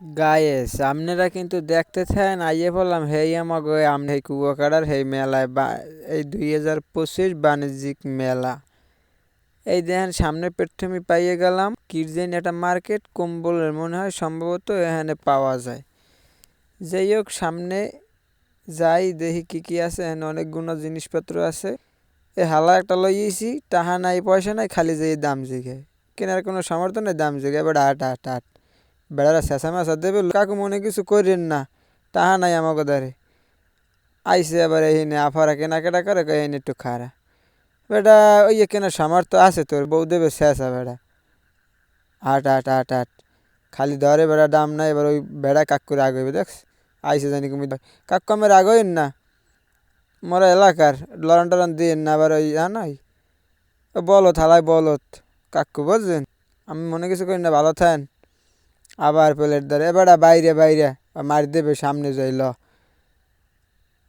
Guys আপনারা কিন্তু দেখতেছেন আইয়ে বললাম হেই আমাগো আমরা এই কুয়াকাটার হেই মেলায় এই 2025 বাণিজ্যিক মেলা। এই দেখেন সামনে প্রথমে পাইয়ে গেলাম কিরজেন একটা মার্কেট কম্বলের মনে হয় সম্ভবত এখানে পাওয়া যায়। যাই হোক সামনে যাই দেখি কি কি আছে, এখানে অনেকগুলো জিনিসপত্র আছে। এ হালা একটা লইয়েছি, টাহা নাই পয়সা নাই, খালি যেই দাম জিগে কেনার কোনো সামর্থ্য নেই, দাম জিগে এবার আট আট আট বেড়ারা শেষা মেশা দেবে। কাকু মনে কিছু করেন না, তাহা নাই আমাকে ধরে আইসে আবার এইনে আফারা কেনাকাটা করে এইনে একটু খারা বেটা ওই কেনার সামর্থ্য আছে তোর, বউ দেবে শেষা বেড়া আট আট আট আট খালি ধরে বেড়া দাম নাই। এবার ওই বেড়া কাক করে আগ হইবে দেখস আইসে জানি তুমি কাকু আমার আগ হইন না, মোরা এলাকার লড়ান টরান দিন না। আবার ওই নাই বলো থালায় বলত কাকু বুঝছেন, আমি মনে কিছু করি না, ভালো থাকেন। আবার প্লেট ধরে এবারে বাইরে বাইরে মার দেবে সামনে যাইল।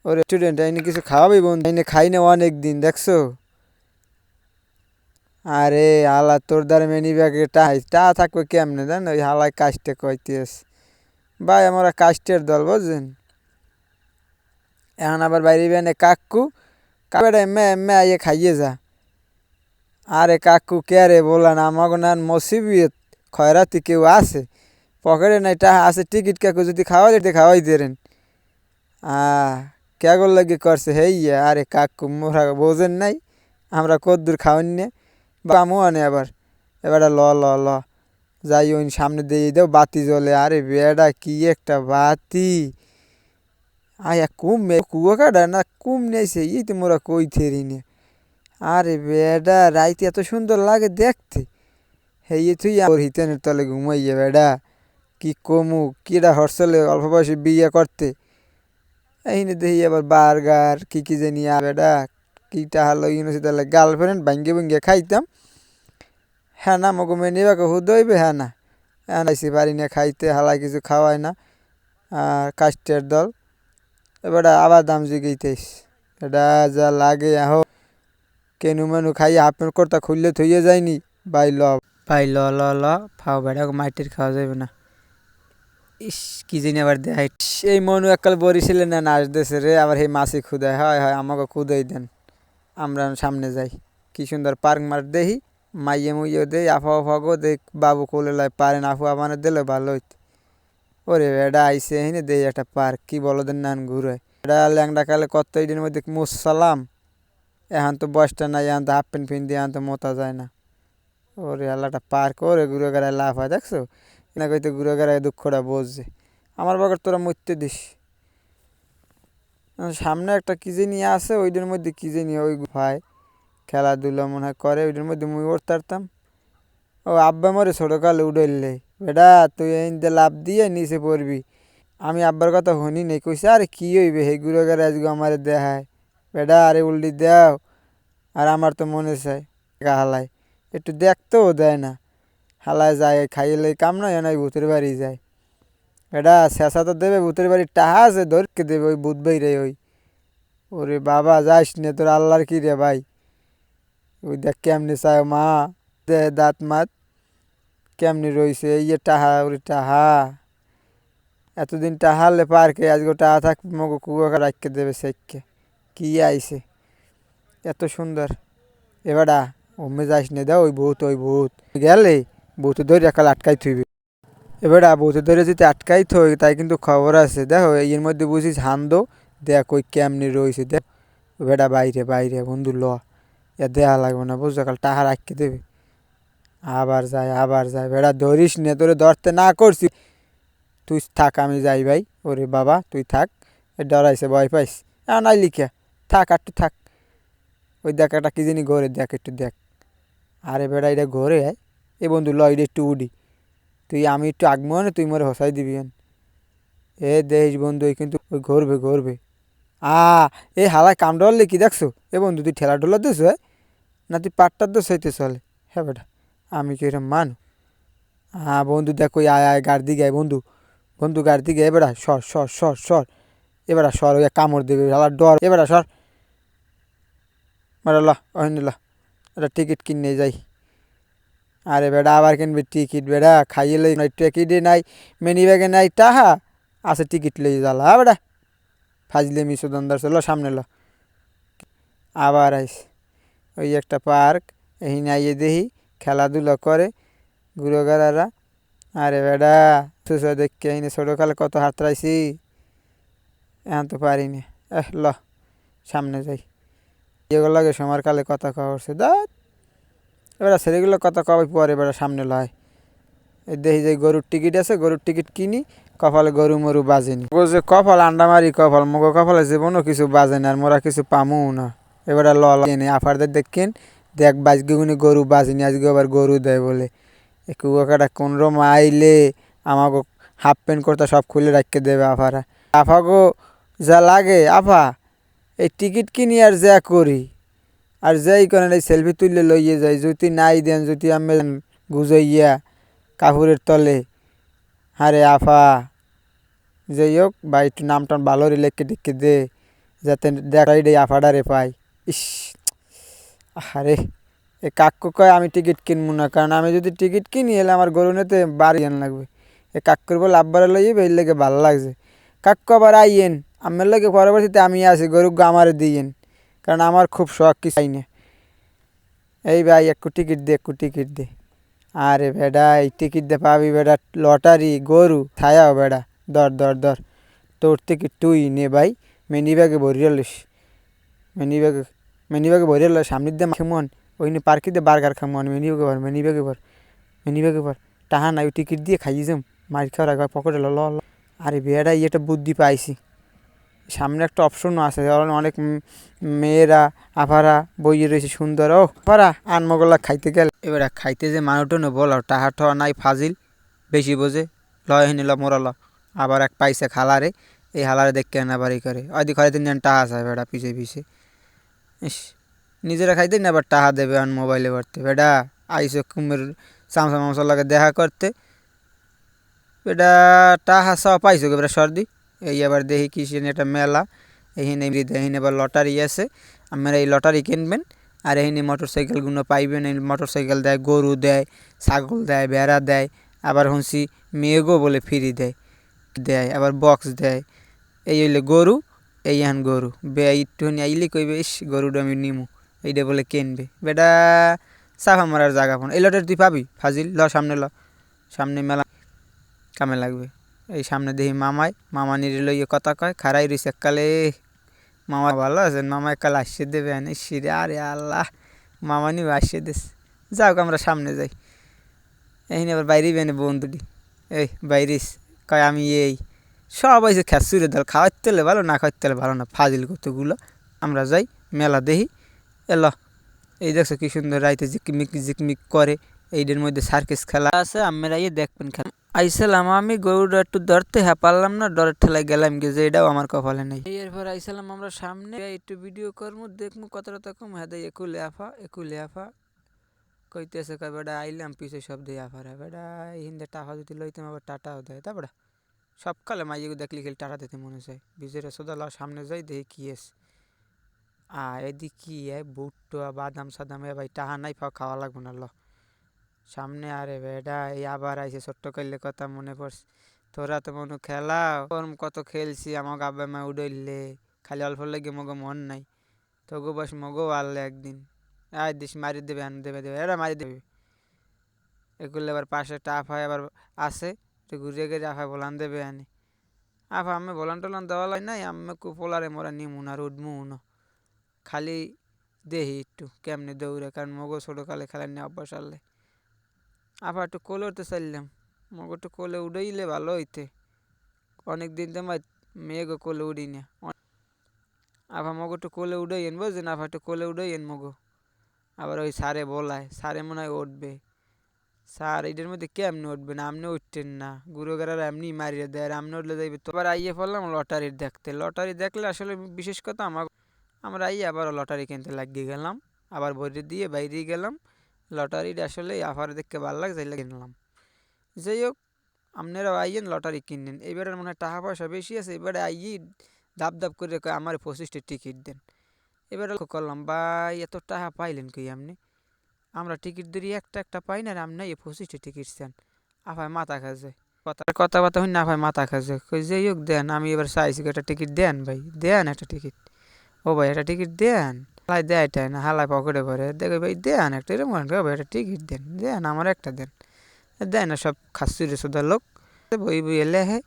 ওর স্টুডেন্ট আইনে কিছু খাওয়াবি বন্ধু, আইনে খাই না অনেক দিন দেখছো। আরে হালা তোর দ্বারা মেনি ব্যাগে টা থাকবে কেমনে জান, ওই হালায় কাজটা কইতেস ভাই আমরা কাস্টের দল বুঝছেন। এখন আবার বাইরে বেনে কাকু কাবেটা এমে এমে আইয়ে খাইয়ে যা। আরে কাকু কে রে বললাম আমাকে না মসিবিয়ত খয়রাতি কেউ আছে, পকেটে নাই টাকা আছে, টিকিট কাকু যদি খাওয়াই দিতে খাওয়াই দেন। কেগর লাগে করছে হেইয়া। আরে কাকু মোরা বোঝেন নাই আমরা কদ্দুর খাওয়ান নে বামু আনে আবার এবার ল ল ল যাই ওই সামনে দিয়ে দেও বাতি জ্বলে। আরে বেড়া কি একটা বাতি আয়া কুয়া কাটা না কুম নেইছে ই তো মোরা কই থেরি নে। আরে বেডা রাইতে এত সুন্দর লাগে দেখতে, হেই তুই ওর হিতেনের তলে ঘুমাইয়ে বেডা কি কমু কিরা হরসলে অল্প বয়সে বিয়ে করতে। এইনে দেখি আবার বার্গার কি কি জানি বেডা কি টাহা লইছে তাহলে গার্লফ্রেন্ড ভাঙ্গে ভুঙ্গে খাইতাম। হ্যাঁ না মগো মেয়ে নিবাকে হুদ হইবে, হ্যাঁ না আনাইছি পারি না খাইতে, হালাই কিছু খাওয়ায় না। আর কাস্টের দল এবার আবার দাম জিগেইতেস এটা যা লাগে আহো কেনু মেনু খাই হাফ প্যান্ট কর্তা খুললে থইয়ে যায়নি। ভাই ল ভাই ল ল ল ফাও বেড়া মাটির খাওয়া যাবে না। ইস কি জানি আবার দেখাই এই মনু এককাল বরিছিলেন না নাচ দেশে রে, আবার সেই মাছি খুদায় হয় হয় আমাকে খুদাই দেন। আমরা সামনে যাই কি সুন্দর পার্ক মার্ক দেখি, মাইয়ে মুইয়ে দেই আফা আফাগো দেখ বাবু কোলে লাই পারেন আফু আমানে দিলে ভালো হইত। ওরে এটা আইসে হিনে দেই একটা পার্ক কি বলদের নান ঘুরে এটা ল্যাংডা কালে কত দিনের মধ্যে মুসালাম। এখন তো বয়সটা নাই, এখন তো হাফ প্যান্ট ফিন দিয়ে এখন তো মোতা যায় না। ওরে আল্লাহটা পার্ক ওরে ঘুরে গেড়ায় লাভ হয় দেখছো, না কইতে ঘুরে গেড়ায় দুঃখটা বসছে। আমার বাগার তোরা মরতে দিস। সামনে একটা কি জানি আছে ওইটার মধ্যে কি জানি ওই ভাই খেলাধুলা মনে হয় করে, ওইটার মধ্যে মুই উঠতে পারতাম। ও আব্বা মরে ছোটোকালে উঠলে বেটা তুই এই লাভ দিয়ে নিচে পড়বি। আমি আব্বার কথা শুনি নেই, কইছে আরে কি হইবে হে ঘুরে গেড়ে আজকে আমার দেখায় বেটা, আরে উল্টি দেও। আর আমার তো মনে চায় হালায় একটু দেখতেও দেয় না, হালায় যায় খাইলে কাম নয় নাই ভূতের বাড়ি যায়। এটা শেষা তো দেবে ভূতের বাড়ির টাহা আছে ধরকে দেবে ওই ভূত বাইরে ওই। ওরে বাবা যাইস নে তোর আল্লাহর কি রে ভাই, ওই দেখ কেমনি চায় মা দে দাঁত মাত কেমনি রইছে এই যে টাহা ওরে টাহা এতদিন টাহালে পার্কে আজকে টাহা থাক মগো কুয়াকে রাখকে দেবে সেকে কি আইছে এত সুন্দর। এবারা ওমে যাইস নে দে ওই ভূত ওই ভূত গেলে ভূত ধরে একাল আটকাই থইবে। এবারে ভূতে ধরে যদি আটকাই থই তাই কিন্তু খবর আছে দেখো এর মধ্যে বুঝিস হান্দো দেখ ওই কেমনি রয়েছে দেখ বেটা বাইরে বাইরে বন্ধু ল এ দেয়া লাগবে না বুঝছো, কাল টাহা রাখতে দেবে। আবার যায় বেটা ধরিস নে তোরে ধরতে না করছি, তুই থাক আমি যাই ভাই। ওরে বাবা তুই থাক, ডরাইছে ভয় পাইস নাই লিখা থাক আর তুই থাক। ওই দেখ একটা কি জানি ঘরে দেখ একটু দেখ। আরে বেটা এটা ঘরে এ বন্ধু ল এটা একটু উডি, তুই আমি একটু আগমো না তুই মরে হসাই দিবি এ দেখিস বন্ধু এই কিন্তু ওই ঘুরবে ঘুরবে। আ এই হালায় কামড়ালে কি দেখছো এ বন্ধু তুই ঠেলা টোলা দিস না তুই পাটটার দোষ হইতে চলে। হ্যাঁ বেটা আমি কি এরম মানু। বন্ধু দেখ ওই আয় আয় গাড় দিকে আয় বন্ধু, বন্ধু গাড় দিকে এবারা সর সর সর সর এবারা সর ওই কামড় দেবে হালার ডর এবারা সর। বেটা ল ওখানে ল একটা টিকিট কিনে যাই। আরে বেটা আবার কিনবি টিকিট বেটা খাইয়ে লই নাই টিকিটে নাই মিনি ব্যাগে নাই টাহা আছে টিকিট লই জ্বালা বেটা ফাজলে মিশো দন্দার চলো সামনে ল আবার আইস ওই একটা পার্ক এহিনে আইয়ে দেখি খেলাধুলা করে ঘুরোগারারা আরে বেটা সুসো দেখকে এহিনে ছোটোকালে কত হাতড়াইছি এখন তো পারিনি ল সামনে যাই এগুলো লাগে সময় কালে কথা কওয়াছে দাঁত এবার ছেলেগুলো কথা কবে পরে এবার সামনে লয় এই দেখি যে গরুর টিকিট আছে গরুর টিকিট কিনি কপালে গরু মরু বাজেনি ও যে কপাল আন্ডামারি কপাল মগো কপালে জীবনও কিছু বাজে না আর মোরা কিছু পামু না এবার লি আফারদের দেখেন দেখ বাজকে গুনি গরু বাজেনি আজকে আবার গরু দেয় বলে কুয়াকাটা কোন রকম আইলে আমাকে হাফ প্যান্ট করতে সব খুলে রাখতে দেবে আফারা আফাগো যা লাগে আফা এই টিকিট কিনি আর যা করি আর যাই করেন এই সেলফি তুললে লইয়ে যাই যদি নাই দেন যদি আমি গুজাইয়া কাপড়ের তলে আরে আফা যাই হোক বা একটু নামটাম ভালো লেখকে টেখে দে যাতে দেখাই দে আফাডারে পাই ইস আরে এ কাকু কয় আমি টিকিট কিনবো না কারণ আমি যদি টিকিট কিনি এলে আমার গরু নিতে বাড়ি আন লাগবে এ কাকুর বলে আব্বারে লইয়ে এই লেগে ভালো লাগছে কাকু আবার আইয়েন আমার লাগে পরবর্তীতে আমি আসি গরু আমারে দিয়েন কারণ আমার খুব শখ কি চাই না এই ভাই একটু টিকিট দে একটু টিকিট দে আরে বেডা এই টিকিট দে পাবি বেডা লটারি গরু ছায়াও বেডা দর দর দর তোর টিকিট তুই নে ভাই মিনি ব্যাগে ভরিয়ে লিস মিনি ব্যাগে ভরিয়ে ল সামনের দিয়ে খেমন ওই নি পার্কে দিয়ে বার্গার খামন মিনি ব্যাগে ভর টাহা নাই ওই টিকিট দিয়ে খাইয়ে যাম মার খাওয়ার আগে পকেটে ল ল আরে বেডা এটা বুদ্ধি পাইছি সামনে একটা অপশনও আছে অনেক মেয়েরা আফারা বইয়ে রয়েছে সুন্দর ও আফারা আনমগলা খাইতে গেল এবার খাইতে যে মানুষটা বলো টাহা ঠা নাই ফাজিল বেশি বোঝে লয় নিল মোরাল আবার এক পাইছে খালারে এই হালারে দেখতে না বাড়ি করে ওই দিক হয়তো নেন টাহা চায় বেটা পিছে পিছে ইস নিজেরা খাইতে না আবার টাহা দেবে আন মোবাইলে ভরতে বেটা আইসো কুমের চামচা মামসা লাগে দেখা করতে বেটা টাহা সব পাইছো বেটা সর্দি এই আবার দেখি কিসেন একটা মেলা এখানে এখানে আবার লটারি আছে আপনারা এই লটারি কিনবেন আর এখানে মোটর সাইকেলগুলো পাইবেন এই মোটর সাইকেল দেয় গরু দেয় ছাগল দেয় ভেড়া দেয় আবার শুনছি মেঘও বলে ফ্রি দেয় আবার বক্স দেয় এই হইলে গরু এই এখন গরু বে একটুখানি আইলে কইবে ইস গরুটা আমি নিমু এইটা বলে কিনবে বেটা সাফা মারার জায়গা ফোন এই লটারি তুই পাবি ফাজিল ল সামনে মেলা কামে লাগবে এই সামনে দেখি মামা নিরে লইয়ে কথা কয় খারাই রইছে এককালে মামা ভালো আছেন মামা এককালে আসছে দেবে আনে সিরে আরে আল্লাহ মামা নিবে আসছে দেশ যাও আমরা সামনে যাই এই আবার বাইরেই বেনে বন্ধুটি এই বাইরিস কয় আমি এই সবাই যে খেসুরে দল খাওয়াইতে তেলে ভালো না খাওয়াইতে তেলে ভালো না ফাজিল কতগুলো আমরা যাই মেলা দেখি এলো এই দেখছো কি সুন্দর রাইতে জিকমিক করে এইটার মধ্যে সার্কেস খেলা আছে আমরা ইয়ে দেখবেন খেলা আইসালাম আমি গরুটা একটু ধরতে হ্যাঁ পারলাম না ডরের ঠেলায় গেলাম কি যে এটাও আমার কপালে নেই এরপর আইসালাম আমরা সামনে একটু ভিডিও করবো দেখবো কতটা কম হ্যাঁ দেয় একুলে আফা কইতেছে কয় বেটা আইলাম পিছে সব দিয়ে আফার বেটা হিন্দে টাকা যদি লইতাম আবার টাটাও দেয় তারপরে সবকালে মাইয়েকে দেখলি খেলে টাটা দিতে মনে চায় বিজের সোদা লাও সামনে যাই দেখি কি এস এদিক কি বুট্টো বাদাম সাদাম ভাই টাহা নাই খাওয়া লাগবো না ল সামনে আরে বেডা এই আবার আইসে ছোট্ট করলে কথা মনে পড়ছে তোরা তো মনে খেলা কত খেলছি আমাকে আব্বা মা উড়ইলে খালি অল্প লেগে মগো মন নাই তোগো বস মগো আনলে একদিন আয় দিস মারি দেবে আন দেবে এরা মারি দেবে এগুলো আবার পাশে একটা আফা আবার আছে তো ঘুরিয়ে গিয়ে আফা বলান দেবে আনি আফা আমি বলান টলান দেওয়া লাই নাই আমি পোলারে মোরা নিমু না আর উঠমু না খালি দেহি একটু কেমনে দৌড়ে কারণ মগো ছোটোকালে খেলার নিয়ে অভ্যাস আনলে আবার একটু কোলে উঠতে চাইলাম মগো একটু কোলে উঠেইলে ভালো হইতে অনেক দিন তো মেয়েগো কোলে উঠি না আবার মগো একটু কোলে উঠেইন বুঝলেন আবার একটু কোলে উঠেইন মগো আবার ওই সারে বলায় সারে মনে হয় উঠবে স্যার এইটার মধ্যে কেমনি উঠবে না আপনি উঠতেন না গুরুগারার এমনি মারিয়ে দেয় আর আপনি উঠলে যাইবে তো আবার আইয়ে পড়লাম লটারির দেখতে লটারি দেখলে আসলে বিশেষ কথা আমরা আইয়ে আবার লটারি কিনতে লাগিয়ে গেলাম আবার ভরে দিয়ে বাইরে গেলাম লটারিটা আসলে আফার দেখতে ভালো লাগছে কিনলাম যাই হোক আপনারাও আইয়েন লটারি কিনেন এবারে মনে হয় টাকা পয়সা বেশি আছে এবারে আইয়ে দাপ করে আমার 25টা টিকিট দেন এবারে করলাম ভাই এত টাকা পাইলেন কই আপনি আমরা টিকিট ধরি একটা একটা পাই না, আমি নাই 25টা টিকিট চান। আফায় মাথা খাচ্ছে, কথাবার্তা হই না, আফায় মাথা খাচ্ছে, কই যেই হোক দেন। আমি এবার চাইছি একটা টিকিট দেন ভাই, দেন একটা টিকিট। ও ভাই একটা টিকিট দেন। হালাই দেয় না, হালাই পকেটে ভরে দেখো ভাই দেন একটা, এরকম ভাই একটা টিকিট দেন, দেন আমার একটা দেন। দেয় না, সব খাসুরে সোদার লোক বই বই এলে হে।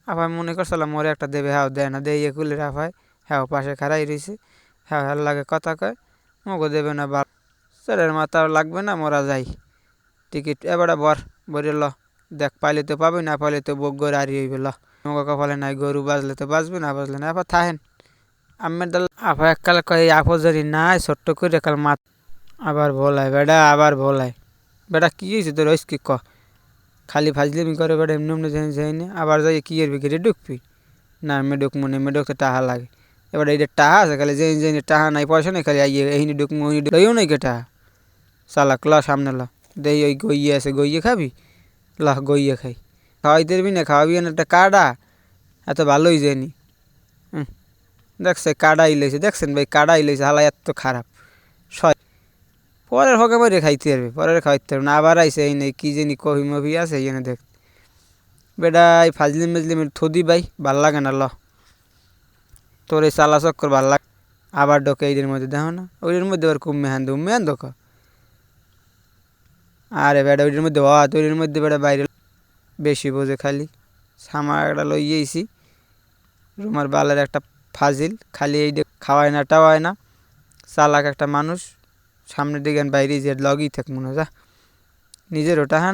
আবার মনে করছিলাম মোরে একটা দেবে, হ্যাঁ দেয় না, দেয় কুলে রাফায়। হ্যাঁ পাশে খাড়াই রয়েছে, হ্যাঁ হ্যাঁ লাগে কথা কয়, মগো দেবে না বা স্যারের মাথা লাগবে না, মোরা যাই। টিকিট এবারে বরে ল, দেখ পাইলে তো পাবি, না পাইলে তো বক গরু আরি হইবে ল। মগো কপালে নাই গরু, বাজলে তো বাজবে, না বাজলে না। আবার থাহেন আমের ডাল আফা এককাল কয় আপজরি নাই ছোট্ট করে কাল মাত। আবার ভোলায় বেডা, আবার ভোলায় বেটা, কী হয়েছে তোর কি ক। খালি ফাজলিমি করে বেটা, এমনি এমনি যাই না। আবার যাই কী এর বিকেটে ঢুকবি না, এমনি ঢুকমু না, এমনি ঢুকতে টাহা লাগে। এবার এইটা টাহা আছে খালি, যেই যেই টাহা নাই পয়সা নেই, খালি আইয়ে এইনি ঢুকমু ওইনি লইও নাই কে টাহা। চালাক ল সামনে ল, দেই ওই গইয়ে আছে, গইয়ে খাবি ল, গইয়ে খাই। খাওয়াই দেবি না, খাওয়াবি না একটা কাডা, এত ভালোই যায়নি। দেখছে কাডাই লইছে, দেখছেন ভাই কাডাই লইছে, হালা এত খারাপ। পরের হকে মারে খাইতে পারবে, পরের খাইতে পারবে না। আবার আইসে এই নেই কী জানি কফি মফি আছে এখানে দেখ। বেটা এই ফাজলিম মাজলিম থদি ভাই, ভাল লাগে না ল। তোর এই চালা চক্কর ভাল লাগে। আবার ডোকে এইদের মধ্যে দেখো না, ওইটার মধ্যে আবার খুব মেহান দোক। আরে বেটা ওইটার মধ্যে ওইটার মধ্যে বেটা বাইরে বেশি বোঝে খালি। সামা একটা লইয়েছি রুমার বালের একটা ফাজিল, খালি এই খাওয়ায় না টাওয়ায় না, চালাক একটা মানুষ। সামনের দিকে বাইরে যে লগই থাক মনে যা, নিজের ওটা হ্যাঁ